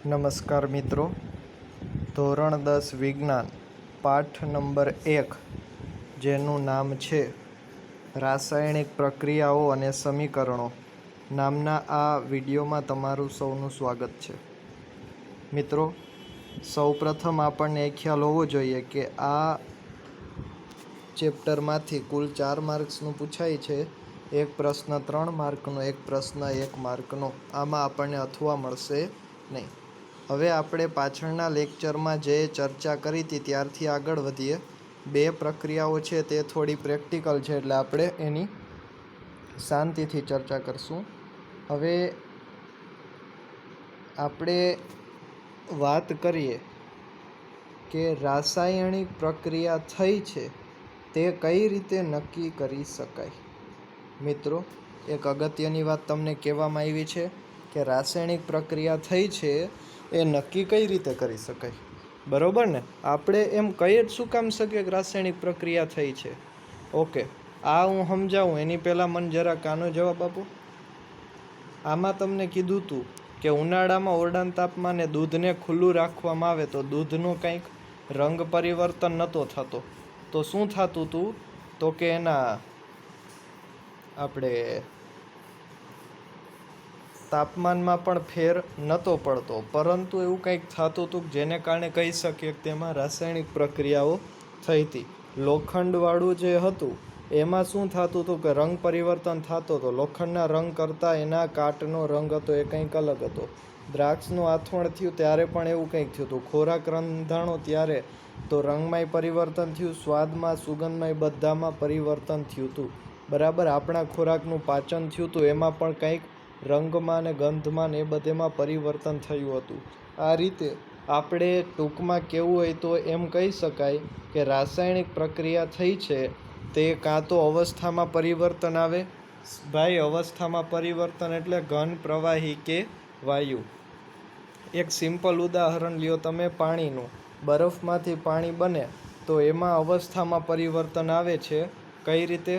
નમસ્કાર મિત્રો, ધોરણ 10 વિજ્ઞાન પાઠ નંબર 1 જેનું નામ છે રાસાયણિક પ્રક્રિયાઓ અને સમીકરણો નામના આ વિડીયોમાં તમારું સૌનું સ્વાગત છે. મિત્રો, સૌપ્રથમ આપણને એ ખ્યાલ હોવો જોઈએ કે આ ચેપ્ટરમાંથી કુલ 4 માર્ક્સનું પૂછાય છે. એક પ્રશ્ન 3 માર્કનો, એક પ્રશ્ન 1 માર્કનો. આમાં આપણને અથવા મળશે નહીં. હવે આપણે પાછળના લેક્ચરમાં જે ચર્ચા કરી હતી ત્યારથી આગળ વધીએ. 2 પ્રક્રિયાઓ છે તે થોડી પ્રેક્ટિકલ છે, એટલે આપણે એની શાંતિથી ચર્ચા કરશું. હવે આપણે વાત કરીએ કે રાસાયણિક પ્રક્રિયા થઈ છે તે કઈ રીતે નક્કી કરી શકાય. મિત્રો, એક અગત્યની વાત તમને કહેવામાં આવી છે કે રાસાયણિક પ્રક્રિયા થઈ છે એ નક્કી કઈ રીતે કરી શકાય. બરોબર ને? આપણે એમ કહી જ શું કામ શકીએ કે રાસાયણિક પ્રક્રિયા થઈ છે. ઓકે, આ હું સમજાવું એની પહેલાં મને જરા કાનો જવાબ આપો. આમાં તમને કીધું હતું કે ઉનાળામાં ઓરડાના તાપમાને દૂધને ખુલ્લું રાખવામાં આવે તો દૂધનો કંઈક રંગ પરિવર્તન નહોતો થતો. તો શું થતું હતું? તો કે એના આપણે તાપમાનમાં પણ ફેર નહોતો પડતો, પરંતુ એવું કંઈક થતું હતું જેને કારણે કહી શકીએ કે તેમાં રાસાયણિક પ્રક્રિયાઓ થઈ હતી. લોખંડવાળું જે હતું એમાં શું થતું હતું કે રંગ પરિવર્તન થતો હતો. લોખંડના રંગ કરતાં એના કાટનો રંગ હતો એ કંઈક અલગ હતો. દ્રાક્ષનું આથવણ થયું ત્યારે પણ એવું કંઈક થયું હતું. ખોરાક રંધાણો ત્યારે તો રંગમાંય પરિવર્તન થયું, સ્વાદમાં, સુગંધમાંય, બધામાં પરિવર્તન થયું હતું. બરાબર, આપણા ખોરાકનું પાચન થયું હતું એમાં પણ કંઈક રંગમાં ને ગંધમાં ને એ બધેમાં પરિવર્તન થયું હતું. આ રીતે આપણે ટૂંકમાં કહેવું હોય તો એમ કહી શકાય કે રાસાયણિક પ્રક્રિયા થઈ છે તે કાં તો અવસ્થામાં પરિવર્તન આવે. ભાઈ, અવસ્થામાં પરિવર્તન એટલે ઘન, પ્રવાહી કે વાયુ. એક સિમ્પલ ઉદાહરણ લ્યો તમે પાણીનું. બરફમાંથી પાણી બને તો એમાં અવસ્થામાં પરિવર્તન આવે છે. કઈ રીતે?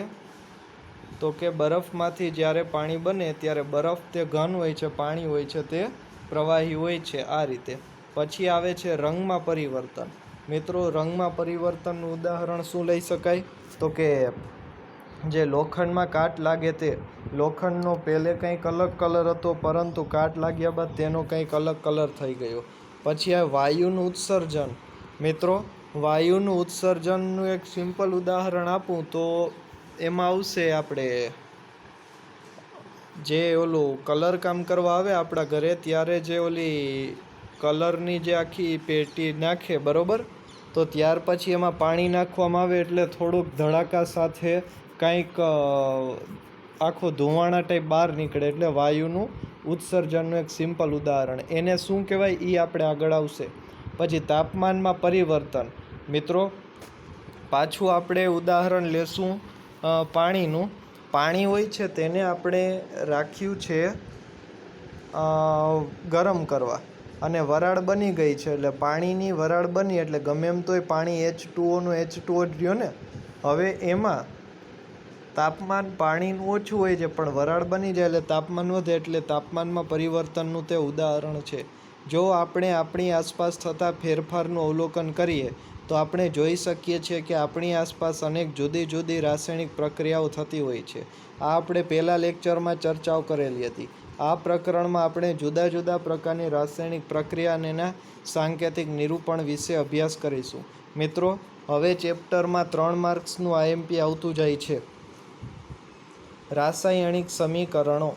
તો કે બરફમાંથી જ્યારે પાણી બને ત્યારે બરફ તે ઘન હોય છે, પાણી હોય છે તે પ્રવાહી હોય છે. આ રીતે પછી આવે છે રંગમાં પરિવર્તન. મિત્રો, રંગમાં પરિવર્તનનું ઉદાહરણ શું લઈ શકાય? તો કે જે લોખંડમાં કાટ લાગે તે લોખંડનો પહેલે કંઈક અલગ કલર હતો, પરંતુ કાટ લાગ્યા બાદ તેનો કંઈક અલગ કલર થઈ ગયો. પછી આ વાયુનું ઉત્સર્જન. મિત્રો, વાયુનું ઉત્સર્જનનું એક સિમ્પલ ઉદાહરણ આપું તો એમાં આવશે આપણે જે ઓલું કલર કામ કરવા આવે આપણા ઘરે ત્યારે જે ઓલી કલરની જે આખી પેટી નાખે, બરોબર, તો ત્યાર પછી એમાં પાણી નાખવામાં આવે એટલે થોડુંક ધડાકા સાથે કંઈક આખો ધુવાણા ટાઈપ બહાર નીકળે, એટલે વાયુનું ઉત્સર્જનનું એક સિમ્પલ ઉદાહરણ. એને શું કહેવાય એ આપણે આગળ આવશે. પછી તાપમાનમાં પરિવર્તન. મિત્રો, પાછું આપણે ઉદાહરણ લેશું પાણીનું. પાણી હોય છે તેને આપણે રાખ્યું છે ગરમ કરવા, અને વરાળ બની ગઈ છે. એટલે પાણીની વરાળ બની એટલે ગમે એમ તોય પાણી H2O જ રહ્યો ને. હવે એમાં તાપમાન પાણીનું ઓછું હોય છે પણ વરાળ બની જાય એટલે તાપમાન વધે, એટલે તાપમાનમાં પરિવર્તનનું તે ઉદાહરણ છે. જો આપણે આપણી આસપાસ થતા ફેરફારનું અવલોકન કરીએ તો આપણે જોઈ શકીએ છીએ કે આપણી આસપાસ અનેક જુદી જુદી રાસાયણિક પ્રક્રિયાઓ થતી હોય છે. આ આપણે પહેલા લેક્ચરમાં ચર્ચાઓ કરેલી હતી. આ પ્રકરણમાં આપણે જુદા જુદા પ્રકારની રાસાયણિક પ્રક્રિયા અને એના સાંકેતિક નિરૂપણ વિશે અભ્યાસ કરીશું. મિત્રો, હવે ચેપ્ટરમાં 3 માર્ક્સનું IMP આવતું જાય છે. રાસાયણિક સમીકરણો.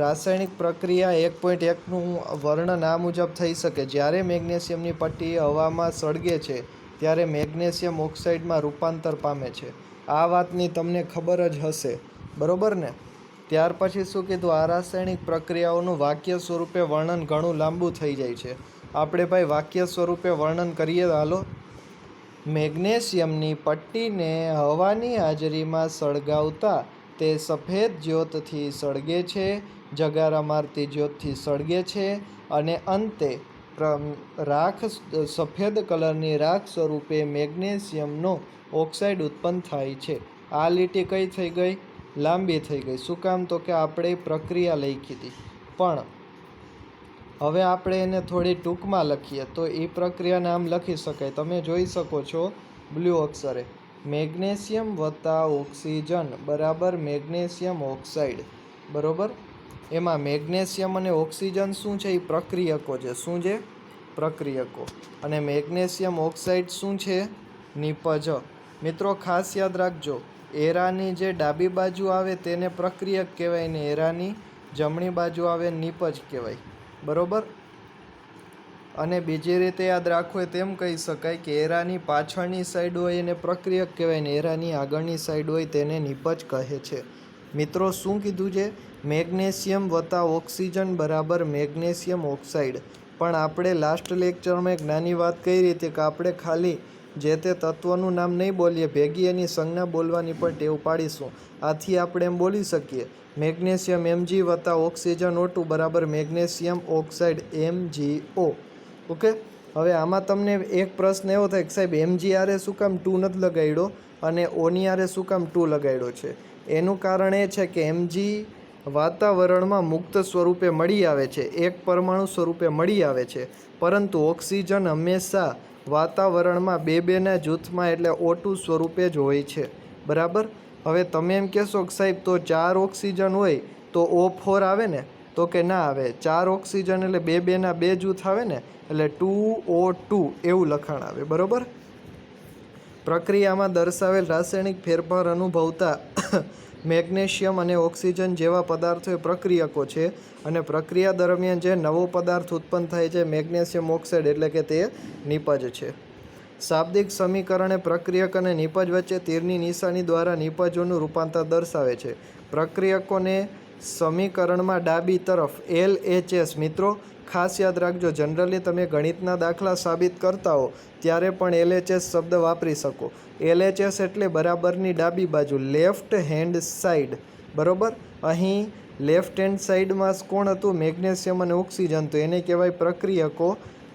રાસાયણિક પ્રક્રિયા 1.1નું વર્ણન આ મુજબ થઈ શકે. જ્યારે મેગ્નેશિયમની પટ્ટી હવામાં સળગે છે ત્યારે મેગ્નેશિયમ ઓક્સાઇડમાં રૂપાંતર પામે છે. આ વાતની તમને ખબર જ હશે, બરોબર ને? ત્યાર પછી શું કીધું? આ રાસાયણિક પ્રક્રિયાઓનું વાક્ય સ્વરૂપે વર્ણન ઘણું લાંબુ થઈ જાય છે. આપણે ભાઈ વાક્ય સ્વરૂપે વર્ણન કરીએ. હાલો. મેગ્નેશિયમની પટ્ટીને હવાની હાજરીમાં સળગાવતા તે સફેદ જ્યોતથી સળગે છે, જગારા મારતી જ્યોતથી સળગે છે, અને અંતે સફેદ કલરની રાખ સ્વરૂપે મેગ્નેશિયમનો ઓક્સાઇડ ઉત્પન્ન થાય છે. આ લીટી કઈ થઈ ગઈ? લાંબી થઈ ગઈ. શું કામ? તો કે આપણે પ્રક્રિયા લખી હતી. પણ હવે આપણે એને થોડી ટૂંકમાં લખીએ તો એ પ્રક્રિયાને આમ લખી શકાય. તમે જોઈ શકો છો બ્લુ અક્ષરે, મેગ્નેશિયમ વત્તા ઓક્સિજન બરાબર મેગ્નેશિયમ ઓક્સાઇડ. બરાબર, એમાં મેગ્નેશિયમ અને ઓક્સિજન શું છે? એ પ્રક્રિયકો છે. શું છે? પ્રક્રિયકો. અને મેગ્નેશિયમ ઓક્સાઇડ શું છે? નિપજ. મિત્રો ખાસ યાદ રાખજો, એરાની જે ડાબી બાજુ આવે તેને પ્રક્રિયક કહેવાય ને એરાની જમણી બાજુ આવે નિપજ કહેવાય. બરાબર. અને બીજી રીતે યાદ રાખવું હોય તેમ કહી શકાય કે એરાની પાછળની સાઈડ હોય એને પ્રક્રિયક કહેવાય ને એરાની આગળની સાઈડ હોય તેને નિપજ કહે છે. મિત્રો શું કીધું છે? મેગ્નેશિયમ વત્તા ઓક્સિજન બરાબર મેગ્નેશિયમ ઓક્સાઇડ. પણ આપણે લાસ્ટ લેક્ચરમાં એક નાની વાત કરી હતી કે આપણે ખાલી જે તે તત્વનું નામ નહીં બોલીએ, ભેગી એની સંજ્ઞા બોલવાની પણ ટેવ પાડીશું. આથી આપણે એમ બોલી શકીએ મેગ્નેશિયમ Mg વત્તા ઓક્સિજન O2 બરાબર મેગ્નેશિયમ ઓક્સાઇડ MgO. ઓકે. હવે આમાં તમને એક પ્રશ્ન એવો થાય કે સાહેબ Mg આરે શું કામ 2 નથી લગાડ્યો અને ઓની આરે શું કામ 2 લગાડ્યો છે? એનું કારણ એ છે કે Mg વાતાવરણમાં મુક્ત સ્વરૂપે મળી આવે છે, એક પરમાણુ સ્વરૂપે મળી આવે છે, પરંતુ ઓક્સિજન હંમેશા વાતાવરણમાં બેના જૂથમાં એટલે O2 સ્વરૂપે જ હોય છે. બરાબર. હવે તમે એમ કહેશો કે સાહેબ તો 4 ઓક્સિજન હોય તો O4 આવે ને? તો કે ના આવે. 4 ઓક્સિજન એટલે બેના બે જૂથ આવે ને, એટલે 2O2 એવું લખાણ આવે. બરાબર. પ્રક્રિયામાં દર્શાવેલ રાસાયણિક ફેરફાર અનુભવતા મેગ્નેશિયમ અને ઓક્સિજન જેવા પદાર્થો એ પ્રક્રિયકો છે અને પ્રક્રિયા દરમિયાન જે નવો પદાર્થ ઉત્પન્ન થાય છે મેગ્નેશિયમ ઓક્સાઇડ એટલે કે તે નિપજ છે. શાબ્દિક સમીકરણ એ પ્રક્રિયક અને નિપજ વચ્ચે તીરની નિશાની દ્વારા નિપજોનું રૂપાંતર દર્શાવે છે. પ્રક્રિયકોને સમીકરણમાં ડાબી તરફ LHS. મિત્રો ખાસ યાદ રાખજો, જનરલી તમે ગણિતના દાખલા સાબિત કરતા હો ત્યારે પણ LHS શબ્દ વાપરી શકો. LHS એટલે બરાબરની ડાબી બાજુ, લેફ્ટ હેન્ડ સાઈડ. બરાબર. અહીં લેફ્ટ હેન્ડ સાઈડમાં કોણ હતું? મેગ્નેશિયમ અને ઓક્સિજન. તો એને કહેવાય પ્રક્રિયકો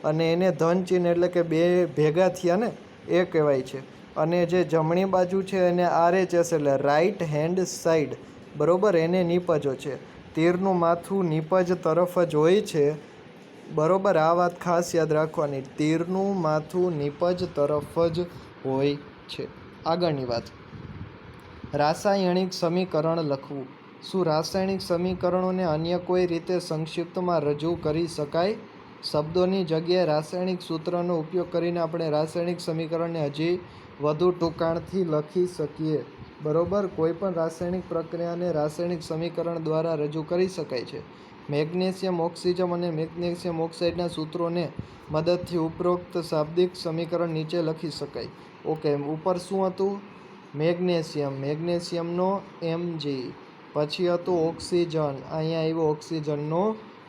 અને એને ધન ચિહ્ન એટલે કે બે ભેગા થયા ને એ કહેવાય છે. અને જે જમણી બાજુ છે એને RHS એટલે રાઈટ હેન્ડ સાઈડ. બરાબર, એને નિપજો છે. તીરનું માથું નિપજ તરફ જ હોય છે. બરાબર, આ વાત ખાસ યાદ રાખવાની, તીરનું માથું નિપજ તરફ જ હોય છે. આગળની વાત, રાસાયણિક સમીકરણ લખવું. શું રાસાયણિક સમીકરણોને અન્ય કોઈ રીતે સંક્ષિપ્તમાં રજૂ કરી શકાય? શબ્દોની જગ્યાએ રાસાયણિક સૂત્રનો ઉપયોગ કરીને આપણે રાસાયણિક સમીકરણને હજી વધુ ટૂંકાણથી લખી શકીએ. બરાબર, કોઈ પણ રાસાયણિક પ્રક્રિયાને રાસાયણિક સમીકરણ દ્વારા રજૂ કરી શકાય છે. મેગ્નેશિયમ ઓક્સિજન અને મેગ્નેશિયમ ઓક્સાઇડના સૂત્રોને મદદથી ઉપરોક્ત શાબ્દિક સમીકરણ નીચે લખી શકાય. ઓકે, ઉપર શું હતું? મેગ્નેશિયમ, મેગ્નેશિયમનો Mg, પછી હતું ઓક્સિજન, અહીંયા આવ્યો ઓક્સિજનનો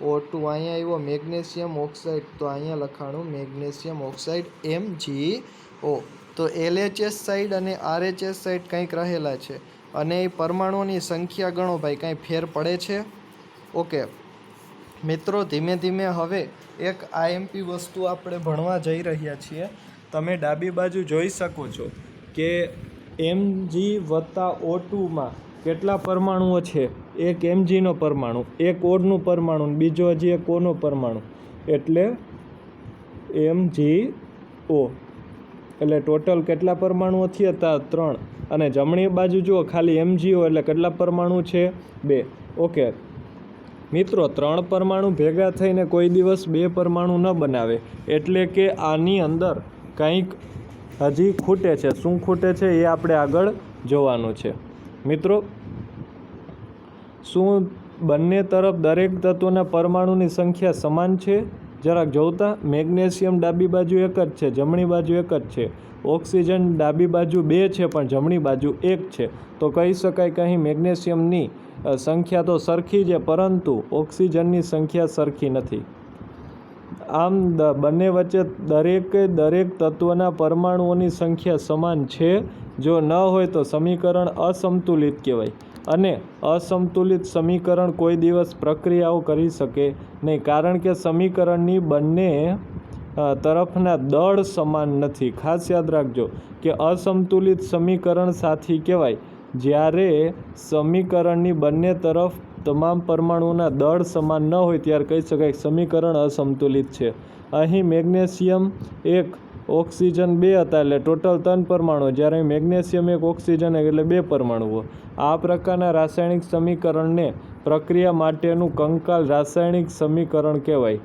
O2, અહીંયા આવ્યો મેગ્નેશિયમ ઓક્સાઇડ, તો અહીંયા લખાણું મેગ્નેશિયમ ઓક્સાઇડ MgO. તો LHS સાઈડ અને RHS સાઈડ કંઈક રહેલા છે અને એ પરમાણુઓની સંખ્યા ગણો ભાઈ, કાંઈ ફેર પડે છે? ઓકે મિત્રો, ધીમે ધીમે હવે એક IMP વસ્તુ આપણે ભણવા જઈ રહ્યા છીએ. તમે ડાબી બાજુ જોઈ શકો છો કે Mg વત્તા O2માં કેટલા પરમાણુઓ છે? એક Mgનો પરમાણુ, એક ઓનું પરમાણુ, બીજો હજી એક ઓનો પરમાણુ, એટલે MgO. એટલે ટોટલ કેટલા પરમાણુઓ થયા? 3. અને જમણી બાજુ જુઓ ખાલી MgO એટલે કેટલા પરમાણુ છે? 2. ઓકે મિત્રો, 3 પરમાણુ ભેગા થઈને કોઈ દિવસ 2 પરમાણુ ન બનાવે, એટલે કે આની અંદર કંઈક હજી ખૂટે છે. શું ખૂટે છે એ આપણે આગળ જોવાનું છે. મિત્રો, શું બંને તરફ દરેક તત્વના પરમાણુની સંખ્યા સમાન છે? જરાક જોતા. મેગ્નેશિયમ ડાબી બાજુ એક જ છે, જમણી બાજુ એક જ છે. ઓક્સિજન ડાબી બાજુ 2 છે પણ જમણી બાજુ 1 છે. તો કહી શકાય કે અહીં મેગ્નેશિયમની સંખ્યા તો સરખી છે, પરંતુ ઓક્સિજનની સંખ્યા સરખી નથી. આમ બંને વચ્ચે દરેક તત્વના પરમાણુઓની સંખ્યા સમાન છે. જો ન હોય તો સમીકરણ અસંતુલિત કહેવાય અને અસંતુલિત સમીકરણ કોઈ દિવસ પ્રક્રિયાઓ કરી શકે નહીં, કારણ કે સમીકરણની બંને તરફના દળ સમાન નથી. ખાસ યાદ રાખજો કે અસંતુલિત સમીકરણ સાથી કહેવાય જ્યારે સમીકરણની બંને તરફ તમામ પરમાણુઓના દળ સમાન ન હોય ત્યારે કહી શકાય સમીકરણ અસંતુલિત છે. અહીં મેગ્નેશિયમ 1 ઓક્સિજન 2 હતા એટલે ટોટલ 3 પરમાણુઓ, જ્યારે મેગ્નેશિયમ 1 ઓક્સિજન એટલે 2 પરમાણુઓ. આ પ્રકારના રાસાયણિક સમીકરણને પ્રક્રિયા માટેનું કંકાલ રાસાયણિક સમીકરણ કહેવાય.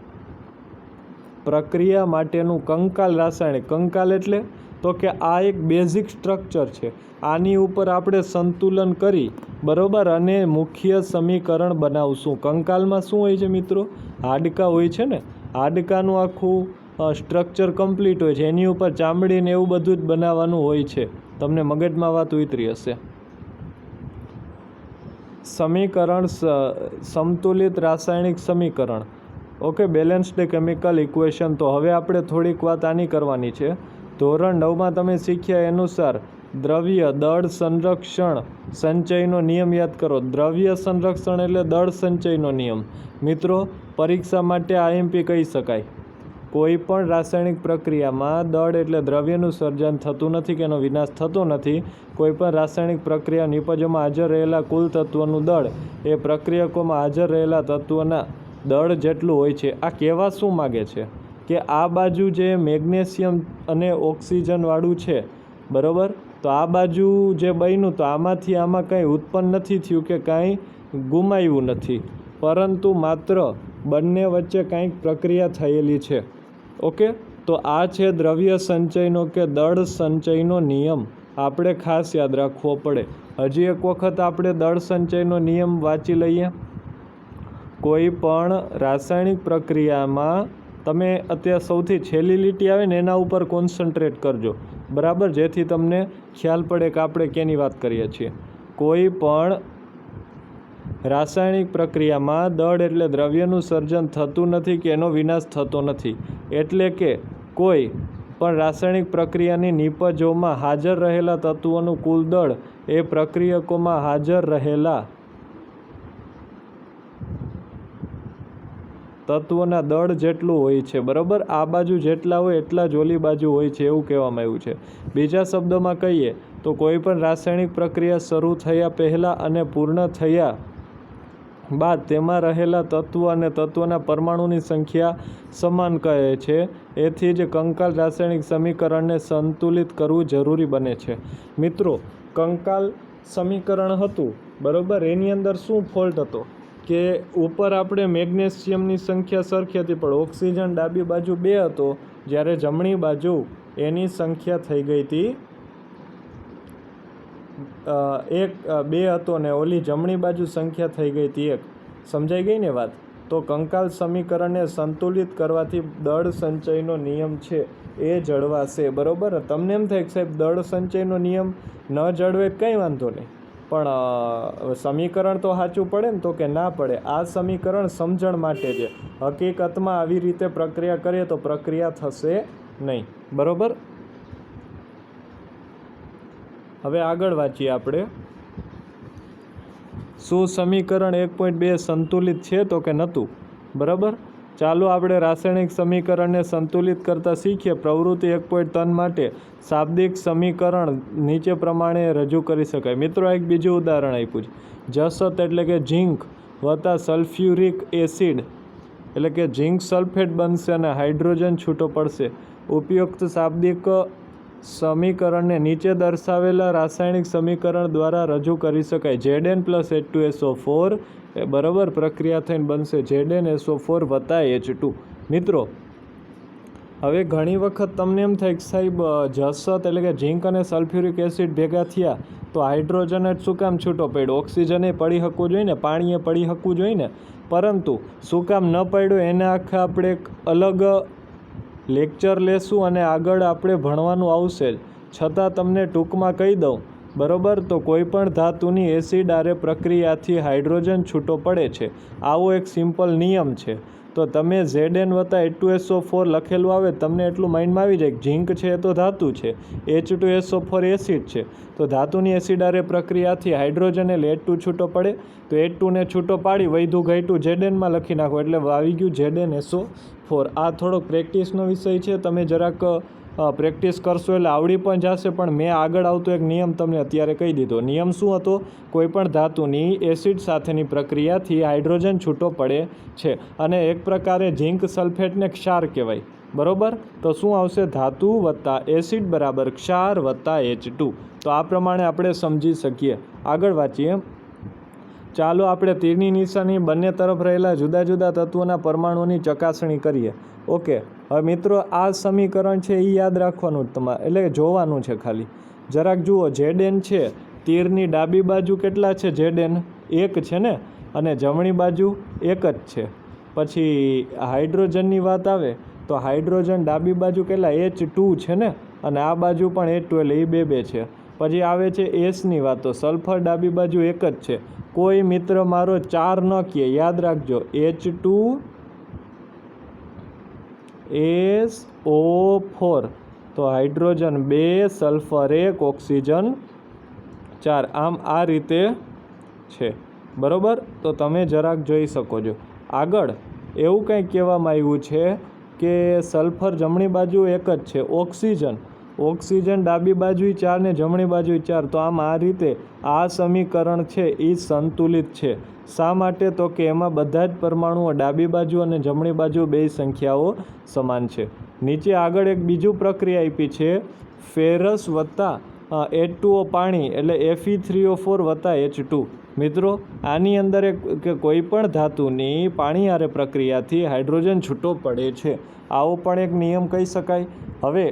પ્રક્રિયા માટેનું કંકાલ એટલે તો કે આ એક બેઝિક સ્ટ્રક્ચર છે. આની ઉપર આપણે સંતુલન કરી બરોબર અને મુખ્ય સમીકરણ બનાવશું. કંકાલમાં શું હોય છે મિત્રો? હાડકાં હોય છે ને, હાડકાનું આખું સ્ટ્રક્ચર કમ્પ્લીટ હોય છે, એની ઉપર ચામડી ને એવું બધું જ બનાવવાનું હોય છે. તમને મગજમાં વાત ઉતરી હશે. સમીકરણ સમતુલિત રાસાયણિક સમીકરણ. Okay, balanced chemical equation. તો હવે આપણે થોડીક વાત આની કરવાની છે. ધોરણ 9માં તમે શીખ્યા અનુસાર દ્રવ્ય દળ સંરક્ષણ સંચયનો નિયમ યાદ કરો. દ્રવ્ય સંરક્ષણ એટલે દળ સંચયનો નિયમ. મિત્રો, પરીક્ષા માટે આઈએમપી કહી શકાય. કોઈ પણ રાસાયણિક પ્રક્રિયામાં દળ એટલે દ્રવ્યનું સર્જન થતું નથી કે એનો વિનાશ થતો નથી. કોઈ પણ રાસાયણિક પ્રક્રિયા નિપજોમાં હાજર રહેલા કુલ તત્વોનું દળ એ પ્રક્રિયકોમાં હાજર રહેલા તત્વોના દળ જેટલું હોય છે. આ કહેવા શું માગે છે કે આ બાજુ જે મેગ્નેશિયમ અને ઓક્સિજનવાળું છે બરાબર, તો આ બાજુ જે બન્યું તો આમાંથી આમાં કંઈ ઉત્પન્ન નથી થયું કે કાંઈ ગુમાવ્યું નથી, પરંતુ માત્ર બંને વચ્ચે કંઈક પ્રક્રિયા થયેલી છે. ઓકે, તો આ છે દ્રવ્ય સંચયનો કે દળ સંચયનો નિયમ. આપણે ખાસ યાદ રાખવો પડે. હજી એક વખત આપણે દળ સંચયનો નિયમ વાંચી લઈએ. કોઈ પણ રાસાયણિક પ્રક્રિયામાં તમે અત્યારે સૌથી છેલ્લી લીટી આવે ને એના ઉપર કોન્સન્ટ્રેટ કરજો બરાબર, જેથી તમને ખ્યાલ પડે કે આપણે કેની વાત કરીએ છીએ. કોઈ પણ રાસાયણિક પ્રક્રિયામાં દળ એટલે દ્રવ્યનું સર્જન થતું નથી કે એનો વિનાશ થતો નથી. એટલે કે કોઈ પણ રાસાયણિક પ્રક્રિયાની નિપજોમાં હાજર રહેલા તત્વોનું કુલ દળ એ પ્રક્રિયકોમાં હાજર રહેલા તત્વોના દળ જેટલું હોય છે બરાબર. આ બાજુ જેટલા હોય એટલા જ ઓલી બાજુ હોય છે એવું કહેવામાં આવ્યું છે. બીજા શબ્દોમાં કહીએ તો કોઈ પણ રાસાયણિક પ્રક્રિયા શરૂ થયા પહેલાં અને પૂર્ણ થયા બાદ તેમાં રહેલા તત્વ અને તત્વના પરમાણુની સંખ્યા સમાન કહે છે. એથી જ કંકાલ રાસાયણિક સમીકરણને સંતુલિત કરવું જરૂરી બને છે. મિત્રો, કંકાલ સમીકરણ હતું બરાબર, એની અંદર શું ફોલ્ટ હતો કે ઉપર આપણે મેગ્નેશિયમની સંખ્યા સરખી હતી પણ ઓક્સિજન ડાબી બાજુ 2 હતો, જ્યારે જમણી બાજુ એની સંખ્યા થઈ ગઈ હતી 2 હતો ને ઓલી જમણી બાજુ સંખ્યા થઈ ગઈ હતી 1. સમજાઈ ગઈ ને વાત? તો કંકાલ સમીકરણને સંતુલિત કરવાથી દળ સંચયનો નિયમ છે એ જળવાશે બરાબર. તમને એમ થાય કે સાહેબ દળ સંચયનો નિયમ ન જળવે કંઈ વાંધો નહીં, પણ સમીકરણ તો સાચું પડે ને? તો કે ના પડે. આ સમીકરણ સમજણ માટે છે. હકીકતમાં આવી રીતે પ્રક્રિયા કરીએ તો પ્રક્રિયા થશે નહીં બરાબર. હવે આગળ વાંચીએ આપણે. શું સમીકરણ 1.2 સંતુલિત છે? તો કે નહોતું બરાબર. ચાલો આપણે રાસાયણિક સમીકરણને સંતુલિત કરતા શીખીએ. પ્રવૃત્તિ 1.3 માટે શાબ્દિક સમીકરણ નીચે પ્રમાણે રજૂ કરી શકાય. મિત્રો, એક બીજું ઉદાહરણ આપ્યું છે. જસત એટલે કે ઝીંક વત્તા સલ્ફ્યુરિક એસિડ એટલે કે ઝીંક સલ્ફેટ બનશે અને હાઇડ્રોજન છૂટો પડશે. ઉપયુક્ત શાબ્દિક સમીકરણને નીચે દર્શાવેલા રાસાયણિક સમીકરણ દ્વારા રજૂ કરી શકાય. Zn+H2SO4 બરાબર પ્રક્રિયા થઈને બનશે ZnSO4 વત્તા H2. મિત્રો, હવે ઘણી વખત તમને એમ થાય કે સાહેબ જસત એટલે કે ઝીંક અને સલ્ફ્યુરિક એસિડ ભેગા થયા તો હાઇડ્રોજન જ શું કામ છૂટો પડ્યો? ઓક્સિજને પડી શકવું જોઈએ ને, પાણીએ પડી શકવું જોઈએ ને, પરંતુ શું કામ ન પડ્યો એના આખા આપણે એક અલગ લેક્ચર લેશું અને આગળ આપણે ભણવાનું આવશે જ. છતાં તમને ટૂંકમાં કહી દઉં બરાબર. તો કોઈપણ ધાતુની એસિડ આરે પ્રક્રિયાથી હાઇડ્રોજન છૂટો પડે છે. આવો એક સિમ્પલ નિયમ છે. તો તમે Zn વત્તા H2SO4 લખેલું આવે તમને એટલું માઇન્ડમાં આવી જાય કે ઝીંક છે એ તો ધાતુ છે, H2SO4 એસિડ છે, તો ધાતુની એસિડ આરે પ્રક્રિયાથી હાઇડ્રોજન એટલે H2 છૂટો પડે. તો H2ને છૂટો પાડી વૈધું ઘટ્યું Znમાં લખી નાખો એટલે આવી ગયું ZnSO4. આ થોડોક પ્રેક્ટિસનો વિષય છે. તમે જરાક પ્રેક્ટિસ કરશો એટલે આવડી પણ જશે. પણ મેં આગળ આવતો એક નિયમ તમને અત્યારે કહી દીધો. નિયમ શું હતો? કોઈપણ ધાતુની એસિડ સાથેની પ્રક્રિયાથી હાઇડ્રોજન છૂટો પડે છે અને એક પ્રકારે ઝીંક સલ્ફેટને ક્ષાર કહેવાય. બરાબર? તો શું આવશે? ધાતુ વત્તા એસિડ બરાબર ક્ષાર વત્તા H2. તો આ પ્રમાણે આપણે સમજી શકીએ. આગળ વાંચીએ. ચાલો આપણે તીરની નિશાની બંને તરફ રહેલા જુદા જુદા તત્વોના પરમાણુઓની ચકાસણી કરીએ. ઓકે, હવે મિત્રો આ સમીકરણ છે એ યાદ રાખવાનું તમારે, એટલે જોવાનું છે ખાલી. જરાક જુઓ, Zn છે, તીરની ડાબી બાજુ કેટલા છે? Zn 1 છે ને, અને જમણી બાજુ 1 જ છે. પછી હાઇડ્રોજનની વાત આવે તો હાઇડ્રોજન ડાબી બાજુ કેટલા? H2 છે ને, અને આ બાજુ પણ H2, એટલે એ 2 છે. પછી આવે છે એસની વાત, તો સલ્ફર ડાબી બાજુ 1 જ છે. કોઈ મિત્ર મારો 4 ન કહે, યાદ રાખજો. H2 SO4, તો હાઇડ્રોજન 2, સલ્ફર 1, ઓક્સિજન 4. આમ આ રીતે છે. બરાબર? તો તમે જરાક જોઈ શકો છો. આગળ એવું કંઈક કહેવામાં આવ્યું છે કે સલ્ફર જમણી બાજુ 1 જ છે. ઓક્સિજન ડાબી બાજુ 4 ને જમણી બાજુ 4. તો આમ આ રીતે આ સમીકરણ છે એ સંતુલિત છે. શા માટે? તો કે એમાં બધા જ પરમાણુઓ ડાબી બાજુ અને જમણી બાજુ બે સંખ્યાઓ સમાન છે. નીચે આગળ એક બીજું પ્રક્રિયા આપી છે, ફેરસ વત્તા H2O પાણી, એટલે Fe3O4 વત્તા H2. મિત્રો આની અંદર કે કોઈ પણ ધાતુની પાણી હારે પ્રક્રિયાથી હાઇડ્રોજન છૂટો પડે છે. આવો પણ એક નિયમ કહી શકાય. હવે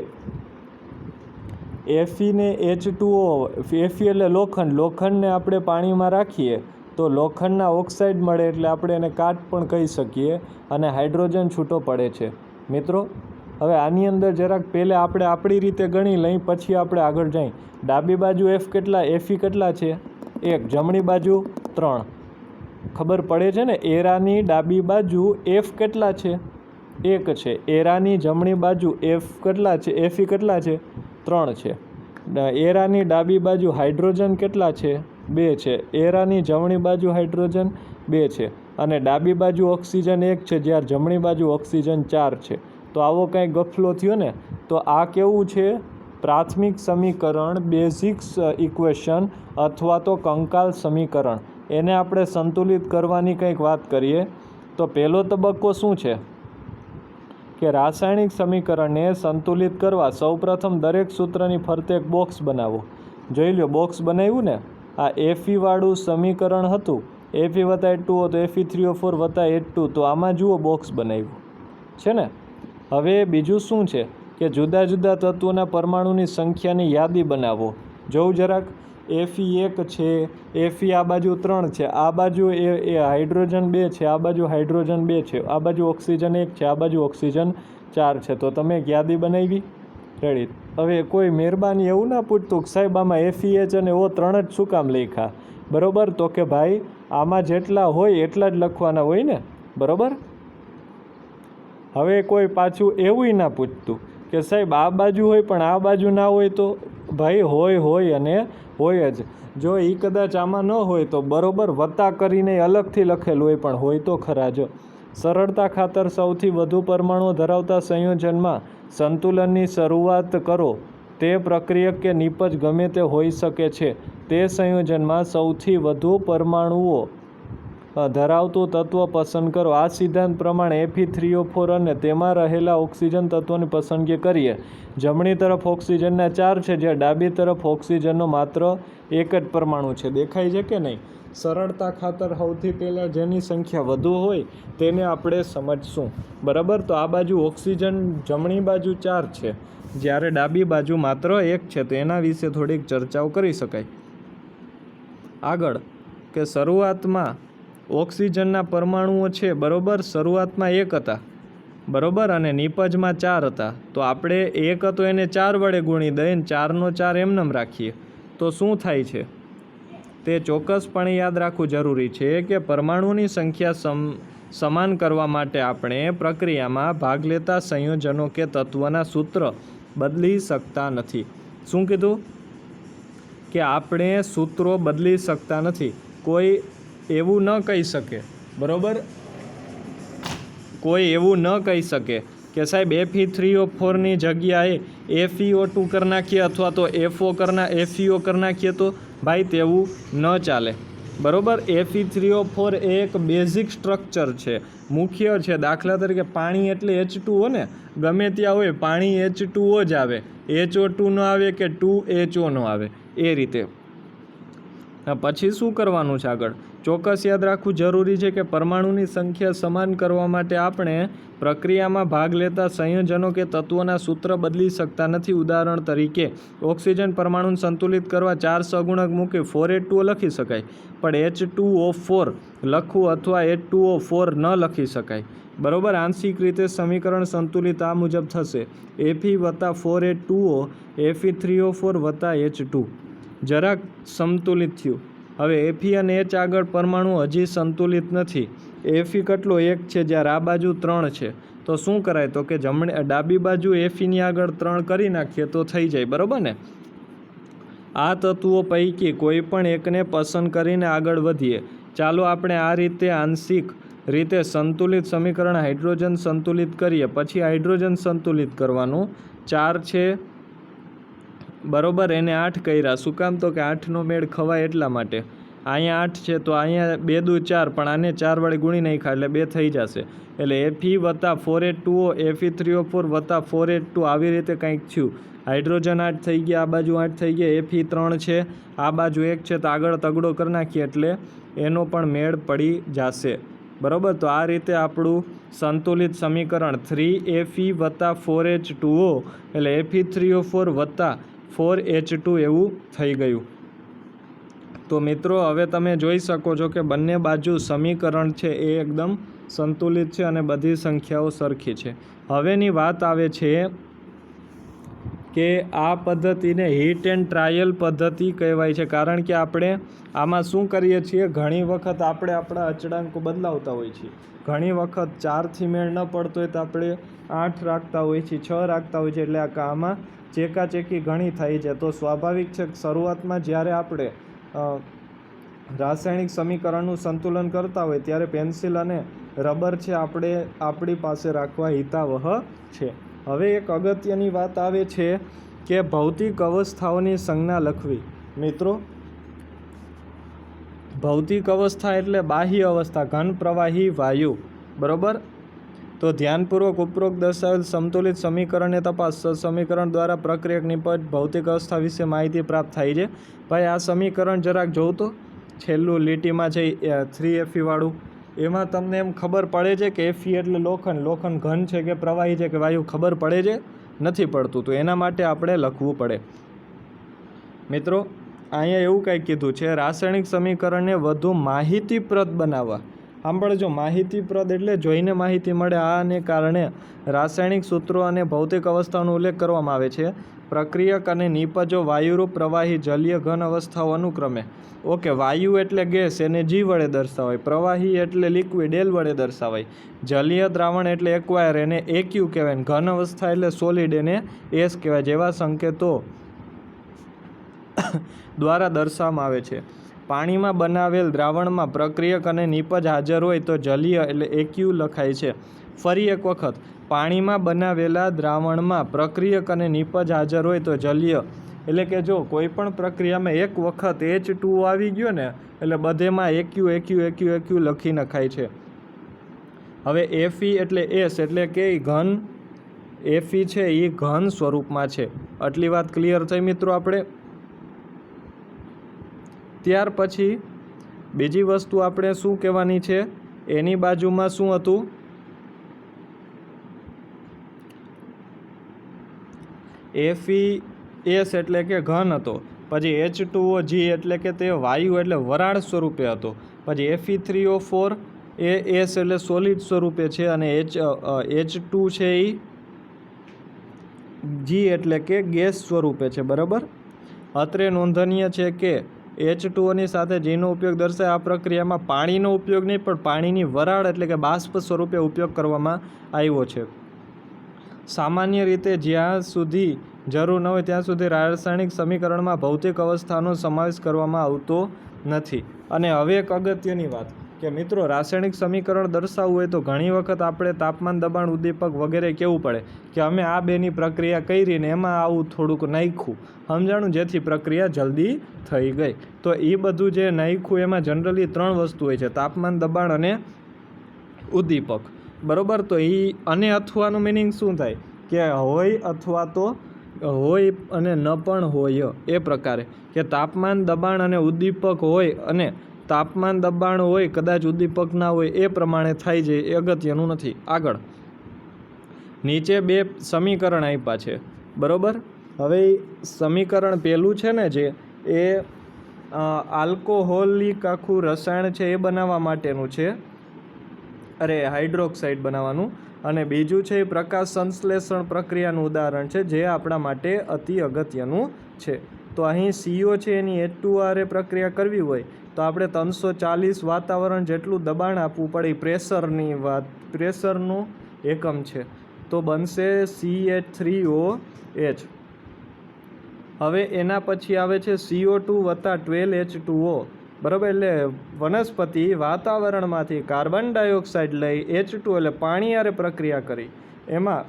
Fe ને H2O, Fe એટલે લોખંડને આપણે પાણીમાં રાખીએ તો લોખંડના ઓક્સાઇડ મળે, એટલે આપણે એને કાટ પણ કહી શકીએ, અને હાઇડ્રોજન છૂટો પડે છે. મિત્રો હવે આની અંદર જરાક પહેલાં આપણે આપણી રીતે ગણી લઈ, પછી આપણે આગળ જઈએ. ડાબી બાજુ Fe કેટલા છે? 1. જમણી બાજુ 3. ખબર પડે છે ને? એરાની ડાબી બાજુ F કેટલા છે? 1 છે. એરાની જમણી બાજુ Fe કેટલા છે? 3 છે. એરાની ડાબી બાજુ હાઇડ્રોજન કેટલા છે? 2 છે. એરાની જમણી બાજુ હાઇડ્રોજન 2 છે, અને ડાબી બાજુ ઓક્સિજન 1 છે, જ્યારે જમણી બાજુ ઓક્સિજન 4 છે. તો આવો કંઈ ગફલો થયો ને? તો આ કેવું છે? પ્રાથમિક સમીકરણ, બેઝિક્સ ઇક્વેશન અથવા તો કંકાલ સમીકરણ. એને આપણે સંતુલિત કરવાની કંઈક વાત કરીએ તો પહેલો તબક્કો શું છે કે રાસાયણિક સમીકરણને સંતુલિત કરવા સૌપ્રથમ દરેક સૂત્રની ફરતે એક બોક્સ બનાવો. જોઈ લો, બોક્સ બનાવ્યું ને? આ Fe વાળું સમીકરણ હતું, Fe વત્તા H2O, તો Fe3O4 વત્તા H2. તો આમાં જુઓ બોક્સ બનાવ્યું છે ને. હવે બીજું શું છે કે જુદા જુદા તત્વોના પરમાણુની સંખ્યાની યાદી બનાવો. જોઉં જરાક. Fe 1 છે, Fe આ બાજુ 3 છે, આ બાજુ એ હાઇડ્રોજન 2 છે, આ બાજુ હાઇડ્રોજન 2 છે, આ બાજુ ઓક્સિજન 1 છે, આ બાજુ ઓક્સિજન 4 છે. તો તમે એક યાદી બનાવી. રેડી. હવે કોઈ મહેરબાની એવું ના પૂછતું કે સાહેબ આમાં FeH અને O 3 જ શું કામ લખ્યા? બરાબર? તો કે ભાઈ આમાં જેટલા હોય એટલા જ લખવાના હોય ને. બરાબર? હવે કોઈ પાછું એવું ના પૂછતું કે સાહેબ આ બાજુ હોય પણ આ બાજુ ના હોય. તો ભાઈ હોય અને હોય જ. જો એ કદાચ આમાં ન હોય તો બરાબર વત્તા કરીને અલગથી લખેલું હોય, પણ હોય તો ખરા. જો સરળતા ખાતર સૌથી વધુ પરમાણુઓ ધરાવતા સંયોજનમાં સંતુલનની શરૂઆત કરો. તે પ્રક્રિયક કે નિપજ ગમે તે હોઈ શકે છે. તે સંયોજનમાં સૌથી વધુ પરમાણુઓ ધરાવતું તત્વ પસંદ કરો. આ સિદ્ધાંત પ્રમાણે Fe3O4 અને તેમાં રહેલા ઓક્સિજન તત્વોની પસંદગી કરીએ. જમણી તરફ ઓક્સિજનના 4 છે, જ્યારે ડાબી તરફ ઓક્સિજનનો માત્ર 1 જ પરમાણુ છે. દેખાય છે કે નહીં? સરળતા ખાતર સૌથી પહેલાં જેની સંખ્યા વધુ હોય તેને આપણે સમજશું. બરાબર? તો આ બાજુ ઓક્સિજન જમણી બાજુ 4 છે, જ્યારે ડાબી બાજુ માત્ર 1 છે. તો એના વિશે થોડીક ચર્ચાઓ કરી શકાય. આગળ કે શરૂઆતમાં ઓક્સિજનના પરમાણુઓ છે, બરાબર, શરૂઆતમાં 1 હતા, બરાબર, અને નિપજમાં 4 હતા. તો આપણે 1 હતો એને 4 વડે ગુણી દઈએ, 4નો 4 એમનેમ રાખીએ તો શું થાય છે? તે ચોક્કસપણે યાદ રાખવું જરૂરી છે કે પરમાણુની સંખ્યા સમાન કરવા માટે આપણે પ્રક્રિયામાં ભાગ લેતા સંયોજનો કે તત્વના સૂત્ર બદલી શકતા નથી. શું કીધું? કે આપણે સૂત્રો બદલી શકતા નથી. કોઈ એવું ન કહી શકે, બરાબર? કોઈ એવું ન કહી શકે કે સાહેબ Fe3O4ની જગ્યાએ FeO2 કરી નાખીએ અથવા તો FeO કરી નાખીએ તો ભાઈ તેવું ન ચાલે, બરાબર. Fe3O4 એ એક બેઝિક સ્ટ્રક્ચર છે, મુખ્ય છે. દાખલા તરીકે પાણી એટલે H2O ને, ગમે ત્યાં હોય પાણી H2O જ આવે, HO2 ન આવે કે 2HO ન આવે, એ રીતે. પછી શું કરવાનું છે આગળ? ચોક્કસ યાદ રાખવું જરૂરી છે કે પરમાણુની સંખ્યા સમાન કરવા માટે આપણે પ્રક્રિયામાં ભાગ લેતા સંયોજનો કે તત્વોના સૂત્ર બદલી શકતા નથી. ઉદાહરણ તરીકે ઓક્સિજન પરમાણુને સંતુલિત કરવા 4 સહગુણક મૂકી 4H2O લખી શકાય, પણ H2O4 લખવું અથવા H2O4 ન લખી શકાય, બરાબર. આંશિક રીતે સમીકરણ સંતુલિત આ મુજબ થશે: Fe વત્તા 4H2O Fe3O4 વત્તા H2. જરાક સમતુલિત થયું. હવે Fe અને H આગળ પરમાણુ હજી સંતુલિત નથી. Fe કેટલો 1 છે, જ્યારે આ બાજુ 3 છે. તો શું કરાય? તો કે ડાબી બાજુ Feની આગળ 3 કરી નાખીએ તો થઈ જાય, બરાબર ને. આ તત્વો પૈકી કોઈ પણ એકને પસંદ કરીને આગળ વધીએ. ચાલો આપણે આ રીતે આંશિક રીતે સંતુલિત સમીકરણ હાઇડ્રોજન સંતુલિત કરીએ. પછી હાઇડ્રોજન સંતુલિત કરવાનું 4 છે, બરાબર. એને 8 કર્યા. શું કામ? તો કે 8નો મેળ ખવાય એટલા માટે. અહીંયા 8 છે તો અહીંયા 2 દુ 4, પણ આને 4 વડે ગુણી નાખ્યા એટલે 2 થઈ જશે. એટલે Fe વત્તા 4H2O Fe3O4 વત્તા 4H2 આવી રીતે કંઈક થયું. હાઇડ્રોજન 8 થઈ ગયા, આ બાજુ 8 થઈ ગયા. Fe 3 છે, આ બાજુ 1 છે, તો આગળ તગડો કરી નાખીએ એટલે એનો પણ મેળ પડી જશે, બરાબર. તો આ રીતે આપણું સંતુલિત સમીકરણ 3Fe વત્તા 4H2O એટલે Fe3O4 વત્તા 4H2 એવું થઈ ગયું. તો મિત્રો હવે તમે જોઈ શકો છો કે બંને બાજુ સમીકરણ છે એ એકદમ સંતુલિત છે અને બધી સંખ્યાઓ સરખી છે. હવેની વાત આવે છે કે આ પદ્ધતિને હીટ એન્ડ ટ્રાયલ પદ્ધતિ કહેવાય છે. કારણ કે આપણે આમાં શું કરીએ છીએ, ઘણી વખત આપણે આપણા અચળાંકો બદલાવતા હોઈએ છીએ. ઘણી વખત 4થી મેળ ન પડતો હોય તો આપણે 8 રાખતા હોઈએ છીએ, 6 રાખતા હોઈએ છીએ, એટલે આમાં ચેકાચેકી ઘણી થાય છે. તો સ્વાભાવિક છે કે શરૂઆતમાં જ્યારે આપણે રાસાયણિક સમીકરણનું સંતુલન કરતા હોય ત્યારે પેન્સિલ અને રબર છે આપણે આપણી પાસે રાખવા હિતાવહ છે. હવે એક અગત્યની વાત આવે છે કે ભૌતિક અવસ્થાઓની સંજ્ઞા લખવી. મિત્રો, ભૌતિક અવસ્થા એટલે બાહ્ય અવસ્થા, ઘન, પ્રવાહી, વાયુ, બરાબર. તો ધ્યાનપૂર્વક ઉપરોક્ત દર્શાવેલ સંતુલિત સમીકરણને તપાસ. સમીકરણ દ્વારા પ્રક્રિયક નિપજ ભૌતિક અવસ્થા વિશે માહિતી પ્રાપ્ત થાય છે. ભાઈ આ સમીકરણ જરાક જોઉં તો, છેલ્લું લીટીમાં છે 3Fe વાળું, એમાં તમને એમ ખબર પડે છે કે Fe એટલે લોખંડ, લોખંડ ઘન છે કે પ્રવાહી છે કે વાયુ, ખબર પડે છે? નથી પડતું. તો એના માટે આપણે લખવું પડે. મિત્રો, અહીંયા એવું કંઈક કીધું છે, રાસાયણિક સમીકરણને વધુ માહિતીપ્રદ બનાવવા. સાંભળજો, માહિતીપ્રદ એટલે જોઈને માહિતી મળે. આને કારણે રાસાયણિક સૂત્રો અને ભૌતિક અવસ્થાનો ઉલ્લેખ કરવામાં આવે છે. પ્રક્રિયક અને નિપજો વાયુરૂપ, પ્રવાહી, જલીય, ઘન અવસ્થાઓ અનુક્રમે. ઓકે, વાયુ એટલે ગેસ, એને G વડે દર્શાવાય. પ્રવાહી એટલે લિક્વિડ, L વડે દર્શાવાય. જલીય દ્રાવણ એટલે એક્વાયર, એને AQ કહેવાય. ઘન અવસ્થા એટલે સોલિડ, એને S કહેવાય. જેવા સંકેતો દ્વારા દર્શાવવામાં આવે છે. પાણીમાં બનાવેલ દ્રાવણમાં પ્રક્રિયક અને નિપજ હાજર હોય તો જલીય એટલે AQ લખાય છે. ફરી એક વખત, પાણીમાં બનાવેલા દ્રાવણમાં પ્રક્રિયક અને નિપજ હાજર હોય તો જલીય એટલે કે જો કોઈ પણ પ્રક્રિયામાં એક વખત H2O આવી ગયો ને એટલે બધેમાં AQ લખી નખાય છે. હવે Fe એટલે S એટલે કે ઘન, Fe છે એ ઘન સ્વરૂપમાં છે. આટલી વાત ક્લિયર થઈ મિત્રો આપણે. ત્યાર પછી બીજી વસ્તુ આપણે શું કહેવાની છે, એની બાજુમાં શું હતું, FeS એટલે કે ઘન હતો. પછી H2O G એટલે કે તે વાયુ એટલે વરાળ સ્વરૂપે હતો. પછી Fe3O4 એ S એટલે સોલિડ સ્વરૂપે છે અને H2 છે એ G એટલે કે ગેસ સ્વરૂપે છે, બરાબર. અત્રે નોંધનીય છે કે H2Oની સાથે Gનો ઉપયોગ દર્શાવે. આ પ્રક્રિયામાં પાણીનો ઉપયોગ નહીં પણ પાણીની વરાળ એટલે કે બાષ્પ સ્વરૂપે ઉપયોગ કરવામાં આવ્યો છે. સામાન્ય રીતે જ્યાં સુધી જરૂર ન હોય ત્યાં સુધી રાસાયણિક સમીકરણમાં ભૌતિક અવસ્થાનો સમાવેશ કરવામાં આવતો નથી. અને હવે એક અગત્યની વાત કે મિત્રો રાસાયણિક સમીકરણ દર્શાવવું હોય તો ઘણી વખત આપણે તાપમાન, દબાણ, ઉદ્દીપક વગેરે કહેવું પડે કે અમે આ બેની પ્રક્રિયા કરીને એમાં આવું થોડુંક નાખ્યું, સમજાણું, જેથી પ્રક્રિયા જલ્દી થઈ ગઈ. તો એ બધું જે નાખ્યું એમાં જનરલી 3 વસ્તુ હોય છે: તાપમાન, દબાણ અને ઉદ્દીપક. બરાબર. તો એ અને અથવાનું મિનિંગ શું થાય કે હોય અથવા તો હોય અને ન પણ હોય, એ પ્રકારે કે તાપમાન, દબાણ અને ઉદ્દીપક હોય અને તાપમાન, દબાણ હોય કદાચ ઉદ્દીપક ના હોય, એ પ્રમાણે થાય છે, એ અગત્યનું નથી. આગળ નીચે 2 સમીકરણ આપ્યા છે. બરાબર. હવે સમીકરણ પહેલું છે ને, જે એ આલ્કોહોલિક આખું રસાયણ છે એ બનાવવા માટેનું છે, હાઇડ્રોક્સાઇડ બનાવવાનું. અને બીજું છે એ પ્રકાશ સંશ્લેષણ પ્રક્રિયાનું ઉદાહરણ છે, જે આપણા માટે અતિ અગત્યનું છે. તો અહીં CO છે એની H2O પ્રક્રિયા કરવી હોય તો આપણે 340 વાતાવરણ જેટલું દબાણ આપવું પડે. પ્રેશરનું એકમ છે. તો બનશે CH3OH. હવે એના પછી આવે છે CO2 વત્તા 12H2O. બરાબર. એટલે વનસ્પતિ વાતાવરણમાંથી કાર્બન ડાયોક્સાઇડ લઈ H2 એટલે પાણી હારે પ્રક્રિયા કરી એમાં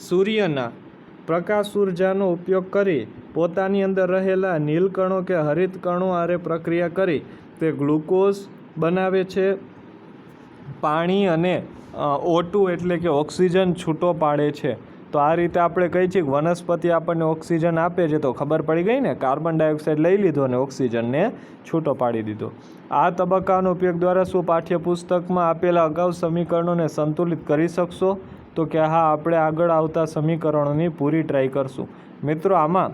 સૂર્યના પ્રકાશ ઉર્જાનો ઉપયોગ કરી પોતાની અંદર રહેલા નીલકણો કે હરિત કણો હારે પ્રક્રિયા કરી તે ગ્લુકોઝ બનાવે છે, પાણી અને O2 એટલે કે ઓક્સિજન છૂટો પાડે છે. તો આ રીતે આપણે કહી છીએ કે વનસ્પતિ આપણને ઓક્સિજન આપે છે, તો ખબર પડી ગઈ ને, કાર્બન ડાયોક્સાઇડ લઈ લીધો અને ઓક્સિજનને છૂટો પાડી દીધો. આ તબક્કાનો ઉપયોગ દ્વારા શું પાઠ્યપુસ્તકમાં આપેલા અગાઉ સમીકરણોને સંતુલિત કરી શકશો? તો કે હા, આપણે આગળ આવતા સમીકરણોની પૂરી ટ્રાય કરશું. મિત્રો, આમાં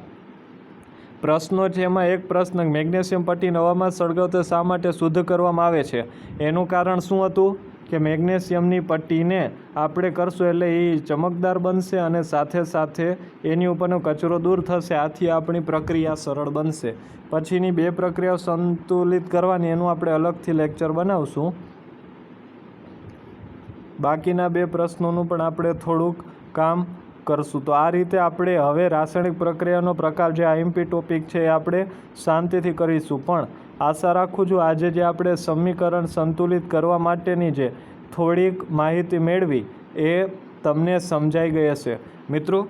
પ્રશ્નો છે, એમાં એક પ્રશ્ન, મેગ્નેશિયમ પટ્ટીને હવામાં સળગાવતા શા માટે શુદ્ધ કરવામાં આવે છે? એનું કારણ શું હતું કે મેગ્નેશિયમની પટ્ટીને આપણે કરશું એટલે એ ચમકદાર બનશે અને સાથે સાથે એની ઉપરનો કચરો દૂર થશે. આથી આપણી પ્રક્રિયા સરળ બનશે. પછીની 2 પ્રક્રિયાઓ સંતુલિત કરવાની, એનું આપણે અલગથી લેક્ચર બનાવશું. બાકીના 2 પ્રશ્નોનું પણ આપણે થોડુંક કામ કરશું. તો આ રીતે આપણે હવે રાસાયણિક પ્રક્રિયાનો પ્રકાર જે IMP ટોપિક છે એ આપણે શાંતિથી કરીશું. પણ આશા રાખું છું આજે જે આપણે સમીકરણ સંતુલિત કરવા માટેની જે થોડીક માહિતી મેળવી એ તમને સમજાઈ ગઈ હશે. મિત્રો,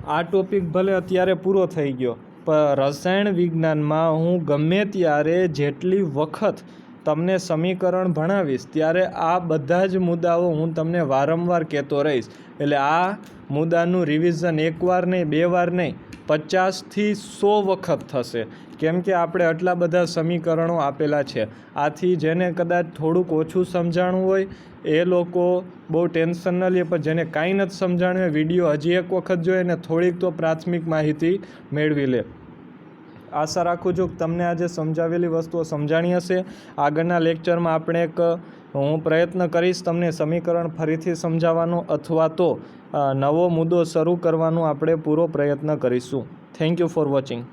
આ ટોપિક ભલે અત્યારે પૂરો થઈ ગયો, પણ રસાયણ વિજ્ઞાનમાં હું ગમે ત્યારે જેટલી વખત તમને સમીકરણ ભણાવીશ ત્યારે આ બધા જ મુદ્દાઓ હું તમને વારંવાર કહેતો રહીશ. એટલે આ મુદ્દાનું રિવિઝન 1 વાર નહીં, 2 વાર નહીં, 50 થી 100 વખત થશે. કેમ કે આપણે આટલા બધા સમીકરણો આપેલા છે. આથી જેને કદાચ થોડુંક ઓછું સમજાણું હોય એ લોકો બહુ ટેન્શન ન લે, પણ જેને કાંઈ નથી સમજાણું હોય વિડીયો હજી એક વખત જોઈએ ને થોડીક તો પ્રાથમિક માહિતી મેળવી લે. આશા રાખું છું કે તમને આજે સમજાવેલી વસ્તુઓ સમજાણી હશે. આગળના લેક્ચરમાં આપણે હું પ્રયત્ન કરીશ તમને સમીકરણ ફરીથી સમજાવવાનો અથવા તો નવો મુદ્દો શરૂ કરવાનો આપણે પૂરો પ્રયત્ન કરીશું. Thank you for watching.